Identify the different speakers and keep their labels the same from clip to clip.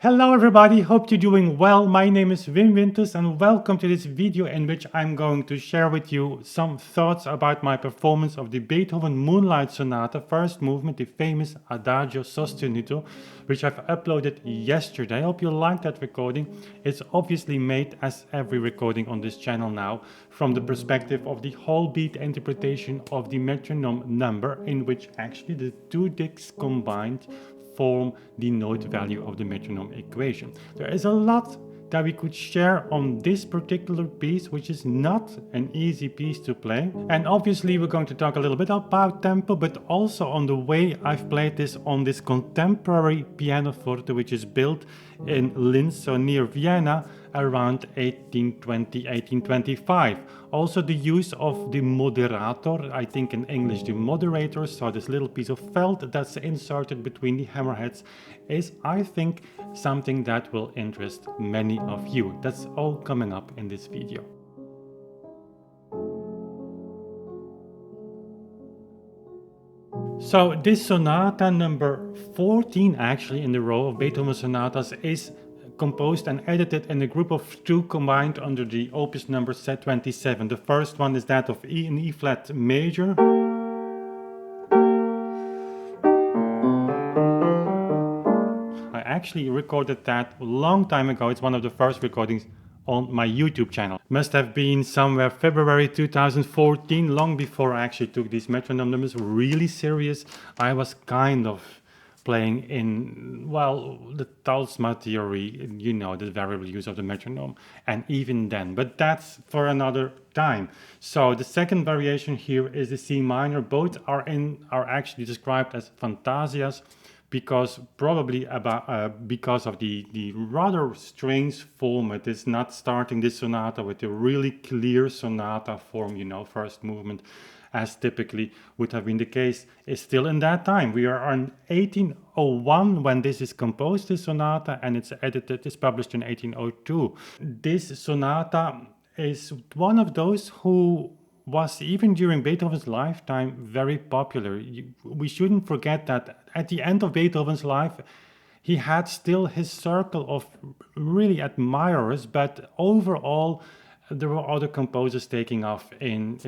Speaker 1: Hello everybody, hope you're doing well. My name is Wim Winters and welcome to this video in which I'm going to share with you some thoughts about my performance of the Beethoven Moonlight Sonata, first movement, the famous Adagio Sostenuto, which I've uploaded yesterday. I hope you like that recording. It's obviously made, as every recording on this channel now, from the perspective of the whole beat interpretation of the metronome number, in which actually the two dicks combined form the note value of the metronome equation. There is a lot that we could share on this particular piece, which is not an easy piece to play. And obviously we're going to talk a little bit about tempo, but also on the way I've played this on this contemporary pianoforte, which is built in Linz, so near Vienna, around 1820, 1825. Also the use of the moderator, I think in English the moderator, so this little piece of felt that's inserted between the hammerheads, is, I think, something that will interest many of you. That's all coming up in this video. So this sonata number 14 actually in the row of Beethoven sonatas is composed and edited in a group of two combined under the opus number Z27. The first one is that of E in E flat major. I actually recorded that a long time ago. It's one of the first recordings on my YouTube channel. Must have been somewhere February 2014, long before I actually took these metronome numbers really serious. I was kind of playing in, well, the Talsma theory, you know, the variable use of the metronome, and even then, but that's for another time. So the second variation here is the C minor. Both are actually described as fantasias, because probably because of the rather strange form. It is not starting this sonata with a really clear sonata form, you know, first movement, as typically would have been the case, is still in that time. We are in 1801 when this is composed, this sonata, and it's published in 1802. This sonata is one of those who was, even during Beethoven's lifetime, very popular. We shouldn't forget that at the end of Beethoven's life, he had still his circle of really admirers, but overall, there were other composers taking off in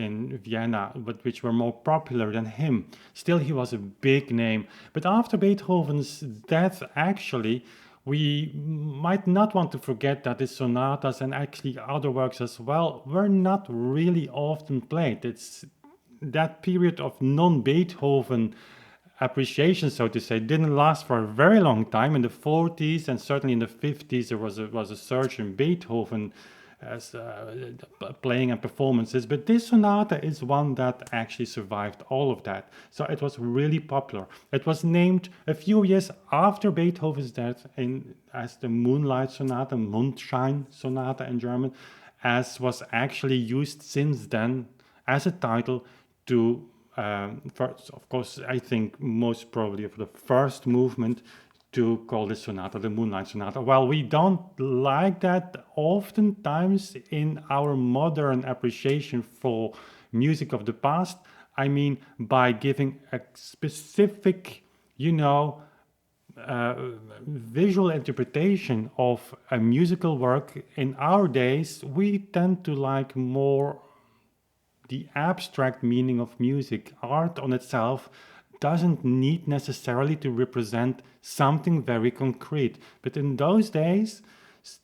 Speaker 1: Vienna, but which were more popular than him. Still, he was a big name. But after Beethoven's death, actually, we might not want to forget that his sonatas and actually other works as well were not really often played. It's that period of non-Beethoven appreciation, so to say, didn't last for a very long time. In the 40s and certainly in the 50s, there was a surge in Beethoven as playing and performances, but this sonata is one that actually survived all of that. So it was really popular. It was named a few years after Beethoven's death as the Moonlight Sonata, Mondschein Sonata in German, as was actually used since then as a title to, first, of course, I think most probably for the first movement, to call this sonata the Moonlight Sonata. Well, we don't like that oftentimes in our modern appreciation for music of the past. I mean, by giving a specific, you know, visual interpretation of a musical work. In our days, we tend to like more the abstract meaning of music. Art on itself doesn't need necessarily to represent something very concrete. But in those days,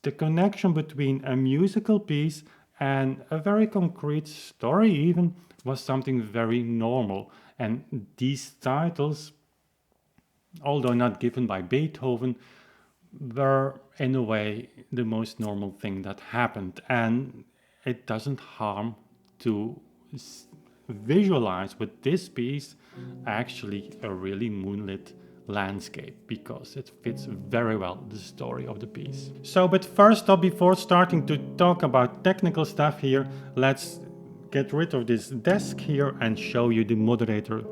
Speaker 1: the connection between a musical piece and a very concrete story even was something very normal. And these titles, although not given by Beethoven, were in a way the most normal thing that happened. And it doesn't harm to visualize with this piece actually a really moonlit landscape, because it fits very well the story of the piece. So, but first up, before starting to talk about technical stuff here, let's get rid of this desk here and show you the moderator,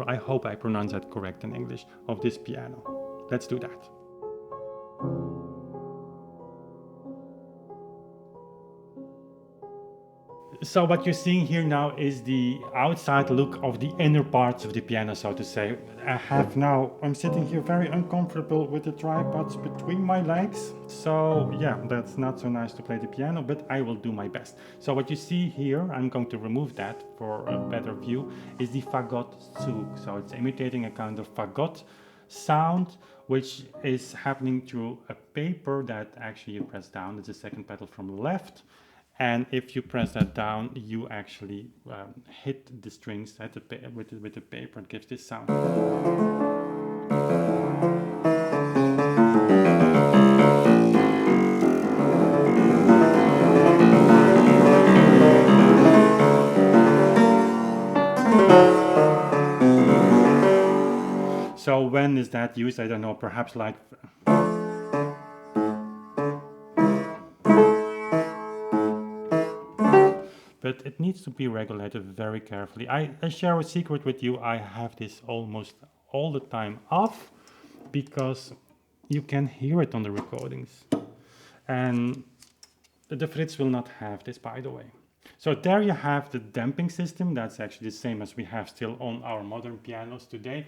Speaker 1: I hope I pronounce that correct in English, of this piano. Let's do that. So what you're seeing here now is the outside look of the inner parts of the piano, so to say. I'm sitting here very uncomfortable with the tripods between my legs. So yeah, that's not so nice to play the piano, but I will do my best. So what you see here, I'm going to remove that for a better view, is the fagot Zug. So it's imitating a kind of fagot sound, which is happening through a paper that actually you press down. It's the second pedal from the left. And if you press that down, you actually hit the strings at with the paper. It gives this sound. So when is that used? I don't know, perhaps like... But it needs to be regulated very carefully. I share a secret with you. I have this almost all the time off because you can hear it on the recordings. And the Fritz will not have this, by the way. So there you have the damping system. That's actually the same as we have still on our modern pianos today.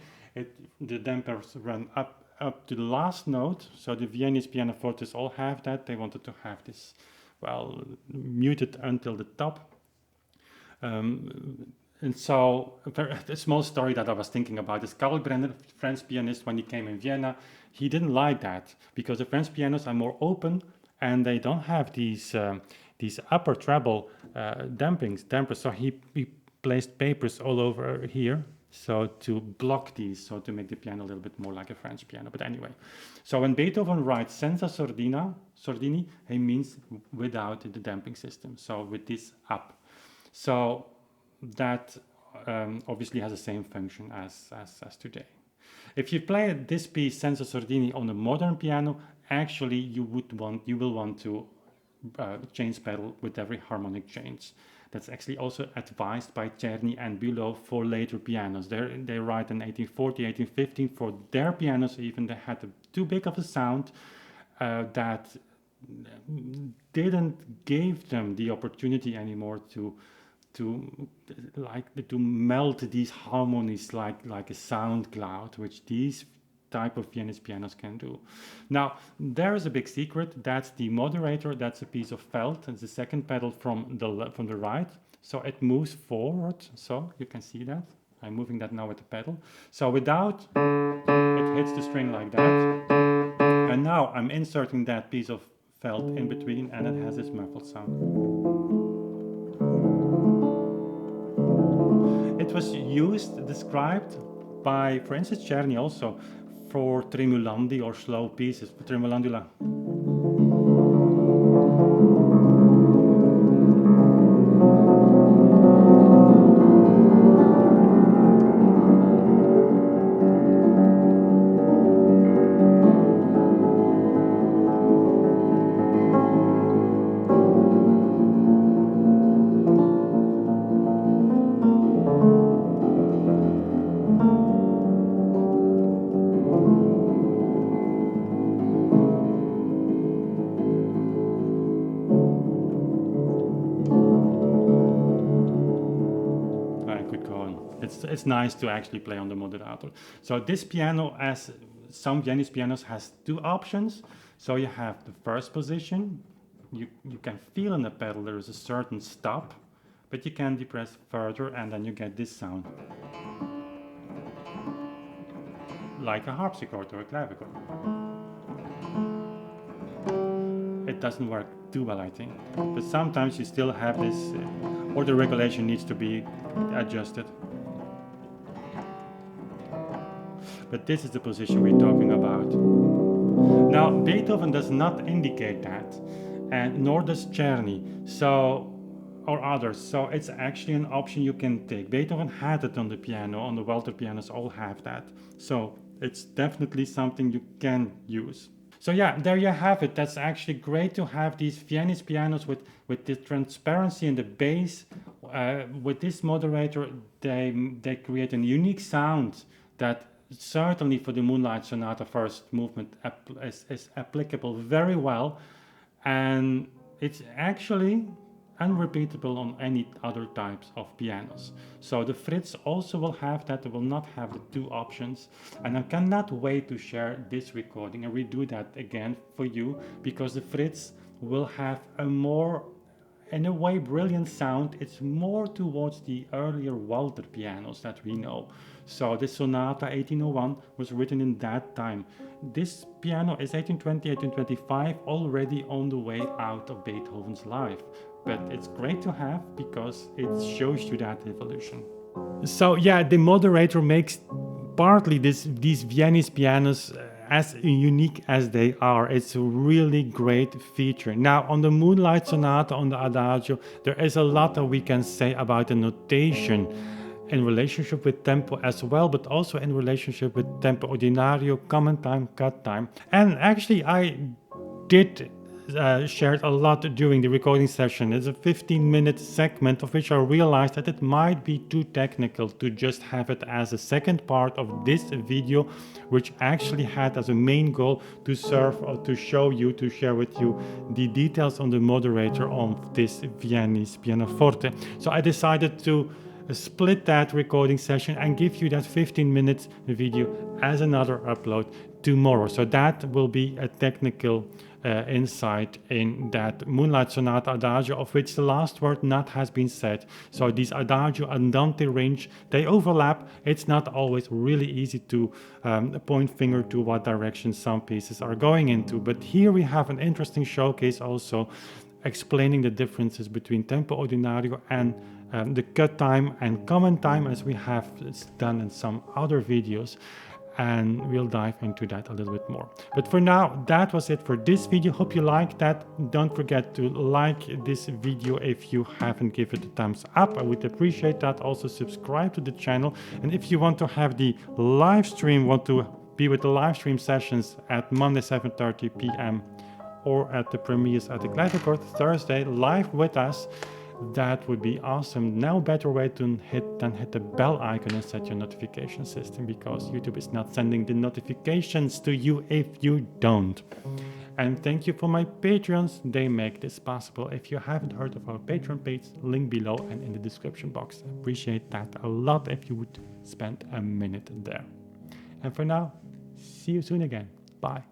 Speaker 1: The dampers run up to the last note. So the Viennese Pianofortes all have that. They wanted to have this, well, muted until the top. And so a small story that I was thinking about is Kalkbrenner, French pianist, when he came in Vienna, he didn't like that because the French pianos are more open and they don't have these upper treble dampers. So he placed papers all over here, so to block these, so to make the piano a little bit more like a French piano. But anyway, so when Beethoven writes senza sordini, he means without the damping system, so with this up. So that obviously has the same function as today. If you play this piece senza sordini on a modern piano, actually you will want to change pedal with every harmonic change. That's actually also advised by Czerny and Bülow for later pianos. They write in 1840, 1815 for their pianos even they had too big of a sound that didn't give them the opportunity anymore to melt these harmonies like a sound cloud, which these type of Viennese pianos can do. Now there is a big secret. That's the moderator. That's a piece of felt. It's the second pedal from the right. So it moves forward. So you can see that. I'm moving that now with the pedal. So without, it hits the string like that. And now I'm inserting that piece of felt in between, and it has this muffled sound. It was described by, for instance, Czerny also for tremolandi or slow pieces, tremolandula. It's nice to actually play on the moderator. So this piano, as some Viennese pianos, has two options. So you have the first position. You can feel in the pedal there is a certain stop, but you can depress further and then you get this sound. Like a harpsichord or a clavichord. It doesn't work too well, I think. But sometimes you still have this, or the regulation needs to be adjusted. But this is the position we're talking about. Now, Beethoven does not indicate that, and nor does Czerny, or others. So it's actually an option you can take. Beethoven had it on the piano, on the Walter pianos all have that. So it's definitely something you can use. So yeah, there you have it. That's actually great to have these Viennese pianos with the transparency in the bass. With this moderator, they create a unique sound that certainly for the Moonlight Sonata first movement is applicable very well. And it's actually unrepeatable on any other types of pianos. So the Fritz also will have that, it will not have the two options. And I cannot wait to share this recording and redo that again for you, because the Fritz will have a more, in a way, brilliant sound. It's more towards the earlier Walter pianos that we know. So the Sonata 1801 was written in that time. This piano is 1820, 1825, already on the way out of Beethoven's life. But it's great to have because it shows you that evolution. So yeah, the Moderator makes partly these Viennese pianos as unique as they are. It's a really great feature. Now on the Moonlight Sonata, on the Adagio, there is a lot that we can say about the notation in relationship with tempo as well, but also in relationship with tempo ordinario, common time, cut time. And actually I did shared a lot during the recording session. It's a 15-minute segment of which I realized that it might be too technical to just have it as a second part of this video, which actually had as a main goal to serve or to show you, to share with you the details on the Moderator of this Viennese Pianoforte. So I decided to split that recording session and give you that 15 minutes video as another upload tomorrow. So that will be a technical insight in that Moonlight Sonata Adagio, of which the last word not has been said. So these Adagio Andante range, they overlap. It's not always really easy to point finger to what direction some pieces are going into. But here we have an interesting showcase also explaining the differences between tempo ordinario and the cut time and common time, as we have done in some other videos, and we'll dive into that a little bit more. But for now, that was it for this video. Hope you liked that. Don't forget to like this video if you haven't given it a thumbs up. I would appreciate that. Also subscribe to the channel, and if you want to have the live stream, want to be with the live stream sessions at Monday 7:30 p.m. or at the premieres at the Kleiderkort Thursday live with us, that would be awesome. Now better way to hit the bell icon and set your notification system, because YouTube is not sending the notifications to you if you don't. And thank you for my Patreons, they make this possible. If you haven't heard of our Patreon page, link below and in the description box. I appreciate that a lot if you would spend a minute there. And for now, see you soon again. Bye.